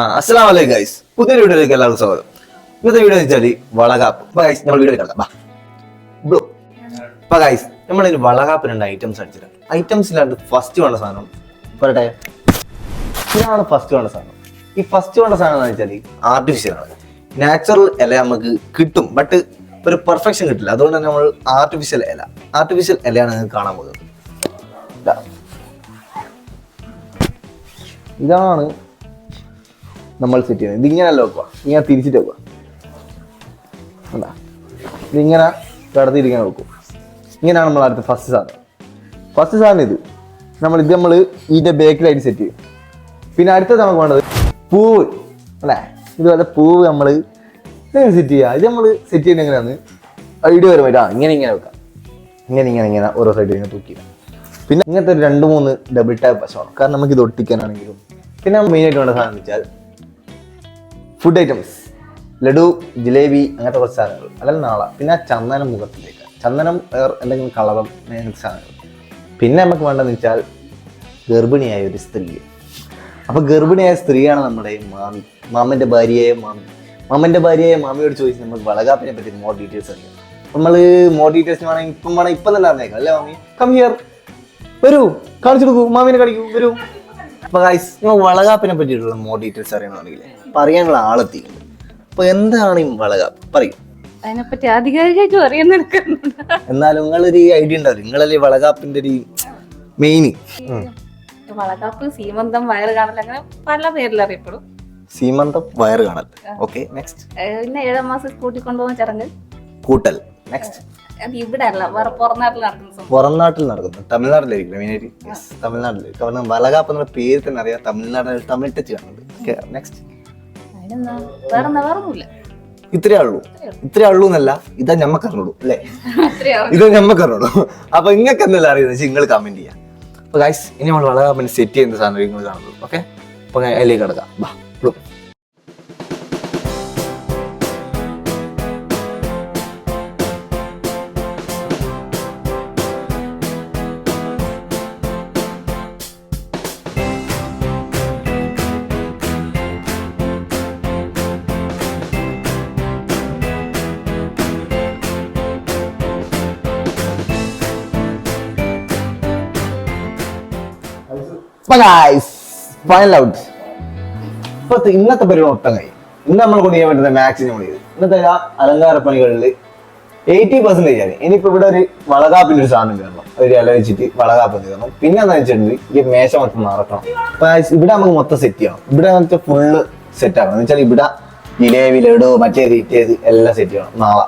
അസ്സലാമലൈക്കും ഗൈസ്, പുതിയൊരു വീഡിയോയിലേക്ക് എല്ലാവർക്കും സ്വാഗതം. ഇന്നത്തെ വീഡിയോ എന്ന് വെച്ചാൽ വളകാപ്പ്. ഗൈസ് നമ്മൾ വീഡിയോ കിടക്കാം. ഗൈസ് നമ്മളൊരു വളകാപ്പ് 2 ഐറ്റംസ് അടിച്ചിട്ട് ഐറ്റംസിലാണ്ട് ഫസ്റ്റ് വേണ്ട സാധനം പറയട്ടെ. ഇതാണ് ഫസ്റ്റ് വേണ്ട സാധനം. ഈ ഫസ്റ്റ് വേണ്ട സാധനം എന്ന് വെച്ചാൽ ആർട്ടിഫിഷ്യൽ ആണ്. നാച്ചുറൽ ഇല നമുക്ക് കിട്ടും, ബട്ട് ഒരു പെർഫെക്ഷൻ കിട്ടില്ല. അതുകൊണ്ട് തന്നെ നമ്മൾ ആർട്ടിഫിഷ്യൽ ഇലയാണ് നിങ്ങൾക്ക് കാണാൻ പോകുന്നത്. ഇതാണ് നമ്മൾ സെറ്റ് ചെയ്യുന്നത്. ഇതിങ്ങനെയല്ല വെക്കുക, ഇങ്ങനെ തിരിച്ചിട്ട് വെക്കുക. എന്താ ഇതിങ്ങനെ കടത്തിയിരിക്കാൻ വെക്കും. ഇങ്ങനെയാണ് നമ്മൾ അടുത്ത ഫസ്റ്റ് സാധനം. ഇത് നമ്മൾ ഇതിൻ്റെ ബേക്കിലായിട്ട് സെറ്റ് ചെയ്യും. പിന്നെ അടുത്തത് നമുക്ക് വേണ്ടത് പൂവ് അല്ലേ. ഇതുപോലെ പൂവ് നമ്മൾ സെറ്റ് ചെയ്യുക. ഇത് നമ്മൾ സെറ്റ് ചെയ്യുന്നത് എങ്ങനെയാണ് ഐഡിയ വരുമ്പോൾ ഇങ്ങനെ വെക്കാം. ഇങ്ങനെ ഓരോ സൈഡിൽ ഇങ്ങനെ തൂക്കി. പിന്നെ ഇങ്ങനത്തെ ഒരു 2-3 ഡബിൾ ടാപ്പ് വശമാണ്, കാരണം നമുക്ക് ഇത് ഒട്ടിക്കാനാണെങ്കിലും. പിന്നെ മെയിനായിട്ട് വേണ്ട സാധനം എന്ന് വെച്ചാൽ ഫുഡ് ഐറ്റംസ്, ലഡു, ജിലേബി, അങ്ങനത്തെ കുറച്ച് സാധനങ്ങൾ. അല്ലെങ്കിൽ നാളെ പിന്നെ ചന്ദനം മുഖത്തിലേക്ക്, ചന്ദനം എന്തെങ്കിലും കളറും അങ്ങനത്തെ സാധനങ്ങൾ. പിന്നെ നമുക്ക് വേണ്ടതെന്ന് വെച്ചാൽ ഗർഭിണിയായ ഒരു സ്ത്രീ. അപ്പോൾ ഗർഭിണിയായ സ്ത്രീയാണ് നമ്മുടെ മാമി, മാമൻ്റെ ഭാര്യയായ മാമിയോട് ചോദിച്ച് നമുക്ക് വളകാപ്പിനെ പറ്റി മോർ ഡീറ്റെയിൽസ് അറിയാം. നമ്മൾ മോർ ഡീറ്റെയിൽസ് വേണമെങ്കിൽ ഇപ്പം തന്നെ അറിഞ്ഞേക്കാം അല്ലേ മാമി? കം ഹിയർ, വരൂ, കാണിച്ചു കൊടുക്കൂ, മാമിനെ കാണിക്കൂ, വരൂ. അപ്പോൾ ഗൈസ് നിങ്ങൾ വളകാപ്പിനെ പറ്റിയിട്ടുള്ള മോർ ഡീറ്റെയിൽസ് അറിയണമെന്നുണ്ടെങ്കിൽ പറയാനുള്ള ആളെത്തിയിട്ടുണ്ട്. അപ്പോൾ എന്താണ് ഈ വളകാപ്പ് പറയും? അതിനെപ്പറ്റി ആധികാരികമായിട്ട് അറിയുന്നുണ്ട്. എന്നാലും നിങ്ങളൊരു ഐഡിയ ഉണ്ടാവില്ല, നിങ്ങളല്ലേ വളകാപ്പിന്റെ ഒരു മെയിൻ. വളകാപ്പ്, സീമന്തം, വയറ് കാണൽ, അങ്ങനെ പല പേരിൽ അറിയപ്പെടും. സീമന്തം, വയറ് കാണൽ. Okay, next. പിന്നെ 7 മാസം കൂട്ടി കൊണ്ടുപോകുന്ന ചടങ്ങ് കൂട്ടൽ. നെക്സ്റ്റ്. അത് ഇവിടെ അല്ല, വേറെ പുറംനാട്ടിൽ നടക്കുന്ന പുറംനാട്ടിൽ നടക്കുന്നു, തമിഴ്നാട്ടിലായിരിക്കും മെയിനായിട്ട്. യെസ്, തമിഴ്നാട്ടിൽ. കാരണം വളകാപ്പ് എന്നുള്ള പേര് തന്നെ അറിയാം, തമിഴ്നാട്ടിൽ തമിഴ് ടച്ച് കാണുന്നുണ്ട്. നെക്സ്റ്റ്. അതിനെന്താ വേറൊന്നുമില്ല. ഇത്രേ ഉള്ളൂ എന്നല്ല, ഇതാ ഞമ്മക്ക് അറിഞ്ഞോളൂ അല്ലേ? ഇതാ ഞമ്മക്ക് അറിഞ്ഞോളൂ. അപ്പൊ ഇങ്ങക്ക് എന്തെല്ലാം അറിയുന്നത് നിങ്ങൾ കമന്റ് ചെയ്യാം. അപ്പൊ ഗൈസ് ഇനി നമ്മൾ വളകാപ്പിന് സെറ്റ് ചെയ്യുന്ന സാധനം നിങ്ങൾ കാണുള്ളൂ. ഓക്കെ, അപ്പൊ അതിലേക്ക് കിടക്കാം. ബാ. Final out. ഇന്നത്തെ പരിപാടി മൊത്തം കഴിയും. ഇന്ന് നമ്മൾ കൊണ്ട് ചെയ്യാൻ പറ്റുന്ന മാക്സിമം ചെയ്ത് ഇന്നത്തെ അലങ്കാര പണികളിൽ 80% ആണ്. ഇനിയിപ്പോ ഇവിടെ ഒരു വളകാപ്പിന്റെ ഒരു സാധനം കയറണം, ഒരു ഇല വെച്ചിട്ട് വളകാപ്പ് കയറണം. പിന്നെ എന്താ വെച്ചിട്ടുണ്ടെങ്കിൽ ഈ മേശ മൊത്തം നടക്കണം. അപ്പൊ ഇവിടെ നമുക്ക് മൊത്തം സെറ്റ് ചെയ്യണം. ഇവിടെ ഫുള്ള് സെറ്റ് ആക്കണം. എന്ന് വെച്ചാൽ ഇവിടെ ജിലേബി, ലഡു, മറ്റേത് എല്ലാം സെറ്റ് ചെയ്യണം നാളെ.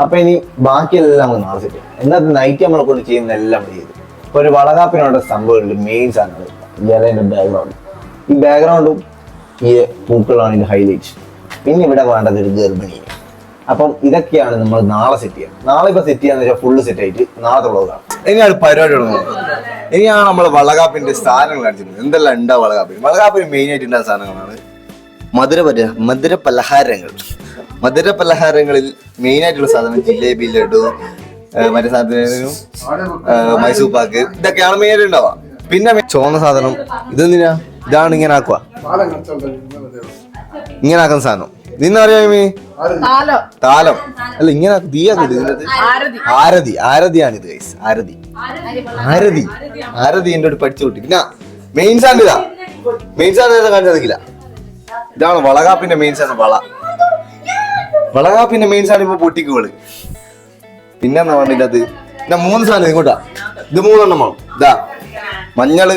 അപ്പൊ ഇനി ബാക്കിയെല്ലാം നമുക്ക് നാളെ സെറ്റ് ചെയ്യണം. എന്നാ നൈറ്റ് നമ്മളെ കൊണ്ട് ചെയ്യുന്ന എല്ലാം ചെയ്ത് ഇപ്പൊ ഒരു വളകാപ്പിനുള്ള സംഭവങ്ങളിൽ മെയിൻ സാധനങ്ങൾ ഇലയുടെ ബാക്ക്ഗ്രൗണ്ട്. ഈ ബാക്ക്ഗ്രൗണ്ടും ഈ പൂക്കളാണ് ഇതിന്റെ ഹൈലൈറ്റ്. പിന്നെ ഇവിടെ വേണ്ടത് ഒരു ഗർഭിണി. അപ്പം ഇതൊക്കെയാണ് നമ്മൾ നാളെ സെറ്റ് ചെയ്യാം. നാളെ ഇപ്പൊ സെറ്റ് ചെയ്യാന്ന് വെച്ചാൽ ഫുള്ള് സെറ്റ് ആയിട്ട് നാളത്തെ വ്ളോഗാണ്. ഇനിയാണ് പരിപാടി തുടങ്ങുന്നത്. ഇനിയാണ് നമ്മൾ വളകാപ്പിന്റെ സാധനങ്ങൾ അടിച്ചിരുന്നത്. എന്തെല്ലാം ഉണ്ടാവും വളകാപ്പിന് മെയിൻ ആയിട്ട് ഉണ്ടാകുന്ന സാധനങ്ങളാണ് മധുര പലഹാരങ്ങളിൽ മെയിൻ ആയിട്ടുള്ള സാധനം ജിലേബി, ലഡു, മറ്റേ സാധനം മൈസൂർ പാക്ക്, ഇതൊക്കെയാണ് മെയിൻ ആയിട്ട് ഉണ്ടാവുക. പിന്നെ ചോന്ന സാധനം ഇതെന്തിനാ? ഇതാണ് ഇങ്ങനെ ആക്കുക, ഇങ്ങനെ ആക്കുന്ന സാധനം. നിന്നറിയാമേ താലം അല്ല, ഇങ്ങനെ ആരതിയാണിത് ഗൈസ്. ആരതി എന്റെ പഠിച്ചു കൂട്ടി. പിന്നെ മെയിൻ സാധനം കാണിച്ചാൽ നിൽക്കില്ല. ഇതാണ് വളകാപ്പിന്റെ മെയിൻ സാധനം. വളകാപ്പിന്റെ മെയിൻ സാധനം ഇപ്പൊ പൊട്ടിക്കുകള്. പിന്നെ എന്താ പറഞ്ഞിട്ട് അത് പിന്നെ 3 സാധനം ഇങ്ങോട്ടാ. ഇത് 3 എണ്ണം. ഇതാ മഞ്ഞള്,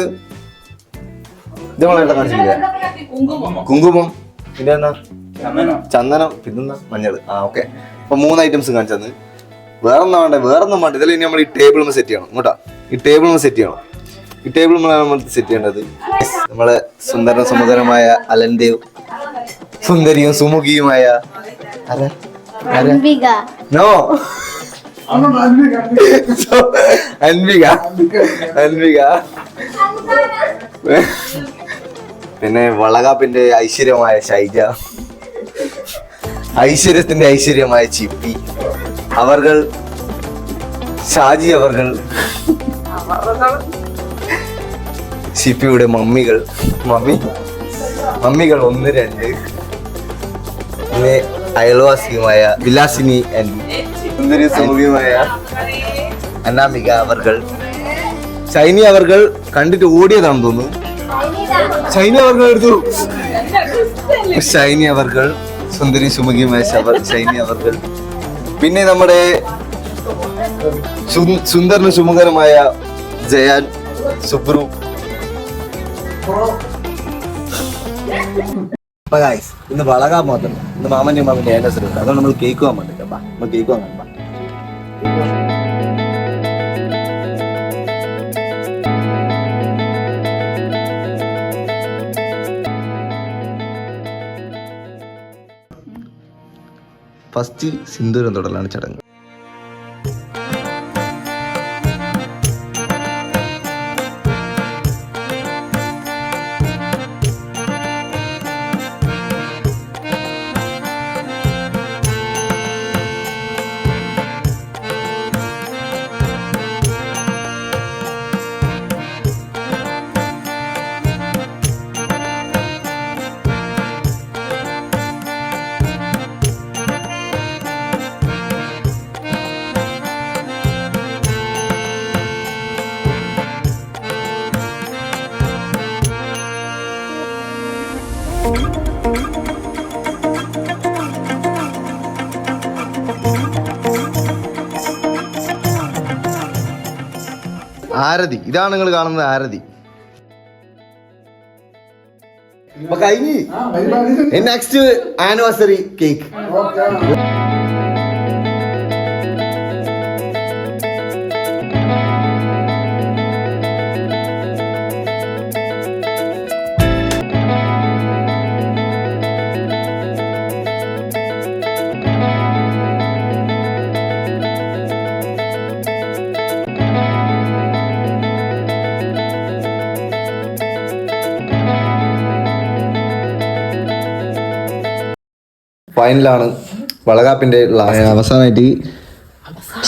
ഇത് കാണിച്ചില്ല, കുങ്കുമം, പിന്നെ എന്താ ചന്ദനം, പിന്നെന്താ മഞ്ഞള്. ഓക്കെ, അപ്പൊ 3 ഐറ്റംസ് കാണിച്ചത്. വേറൊന്നും വേണ്ട. ഇതിൽ ഇനി നമ്മൾ ഈ ടേബിൾ സെറ്റ് ചെയ്യണം. ഇങ്ങോട്ടാ ഈ ടേബിൾ സെറ്റ് ചെയ്യണം. ഈ ടേബിൾ നമ്മൾ സെറ്റ് ചെയ്യേണ്ടത് നമ്മളെ സുന്ദരമായ അലൻദേവ്, സുന്ദരിയും സുമുഖിയുമായ നോ അൻവിക. പിന്നെ വളകാപ്പിന്റെ ഐശ്വര്യമായ ഷൈജ, ഐശ്വര്യത്തിന്റെ ഐശ്വര്യമായ ചിപ്പി, ഷാജി, ഷിപ്പിയുടെ മമ്മി മമ്മികൾ 1, 2, പിന്നെ അയൽവാസിയുമായ വിലാസിനി ആൻഡി, സുന്ദരി സുമുഖിയുമായ അനാമിക അവർകൾ, ഷൈനി അവർകൾ കണ്ടിട്ട് ഓടിയതാണെന്ന് തോന്നുന്നു. ഷൈനി അവർകൾ എടുത്തു. ഷൈനി അവർകൾ, സുന്ദരി സുമുഖിയുമായ ഷൈനി അവർകൾ, പിന്നെ നമ്മുടെ സുന്ദരനും സുമുഖനുമായ ജയാൻ, സുബ്രു. ഇന്ന് വളകാൻ മാത്രം, ഇന്ന് മാമന്റെയും മാമന്റെ ആനിവേഴ്സറി ഉണ്ട്. അതുകൊണ്ട് നമ്മൾ കേക്ക് വാങ്ങാൻ പറ്റില്ല. നമ്മൾ കേക്ക് വാങ്ങാൻ ഫസ്റ്റ് സിന്ദൂരം തൊടലാണ് ചടങ്ങ്. ആരതി, ഇതാണ് നിങ്ങൾ കാണുന്നത് ആരതി. അപ്പൊ കഴിഞ്ഞ് നെക്സ്റ്റ് ആനിവേഴ്സറി കേക്ക്. ഫൈനലാണ് വളകാപ്പിന്റെ അവസാനമായിട്ട്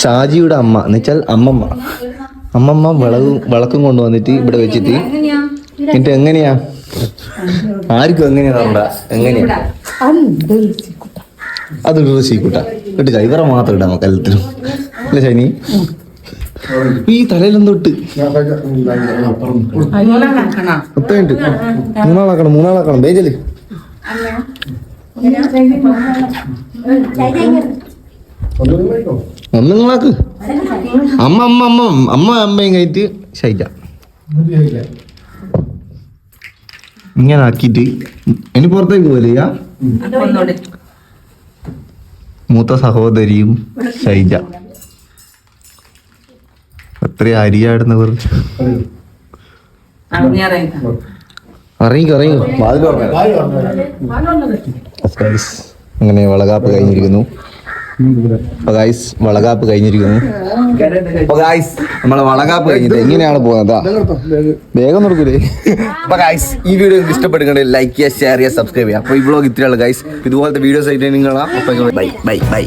ഷാജിയുടെ അമ്മ എന്ന് വെച്ചാൽ അമ്മമ്മ വിളക്കും കൊണ്ടുവന്നിട്ട് ഇവിടെ വെച്ചിട്ട് എന്നിട്ട് എങ്ങനെയാ ആർക്കും എങ്ങനെയാ എങ്ങനെയാ അതൊരു സീക്കൂട്ട കേട്ടില്ല, ഇവരെ മാത്രം ഇടാം കല്ലത്തിലും അല്ല ശനി. ഈ തലയിലെന്തോട്ട് മൂന്നാളാക്കണം ബേജല് ഒന്നുങ്ങളാക്ക്. അമ്മയും കഴിഞ്ഞിട്ട് ഷൈജ ഇങ്ങനെ ആക്കിയിട്ട് ഇനി പുറത്തേക്ക് പോലെയാ. മൂത്ത സഹോദരിയും ഷൈജ എത്ര അരിയാടുന്നവർ. അങ്ങനെ വളകാപ്പ് കഴിഞ്ഞിരിക്കുന്നു. വളകാപ്പ് കഴിഞ്ഞിരിക്കുന്നു. നമ്മളെ വളകാപ്പ് കഴിഞ്ഞിട്ട് എങ്ങനെയാണ് പോകുന്നത് വേഗം നടക്കൂലേ. അപ്പൊ ഗൈസ് ഈ വീഡിയോ ഇഷ്ടപ്പെട്ടുകൊണ്ട് ലൈക്ക് ചെയ്യുക, ഷെയർ ചെയ്യുക, സബ്സ്ക്രൈബ് ചെയ്യുക. അപ്പൊ ഈ വ്ലോഗ് ഇത്രയുള്ള ഗൈസ്. ഇതുപോലത്തെ വീഡിയോസ് ആയിട്ട് നിങ്ങൾ ബൈ ബൈ ബൈ.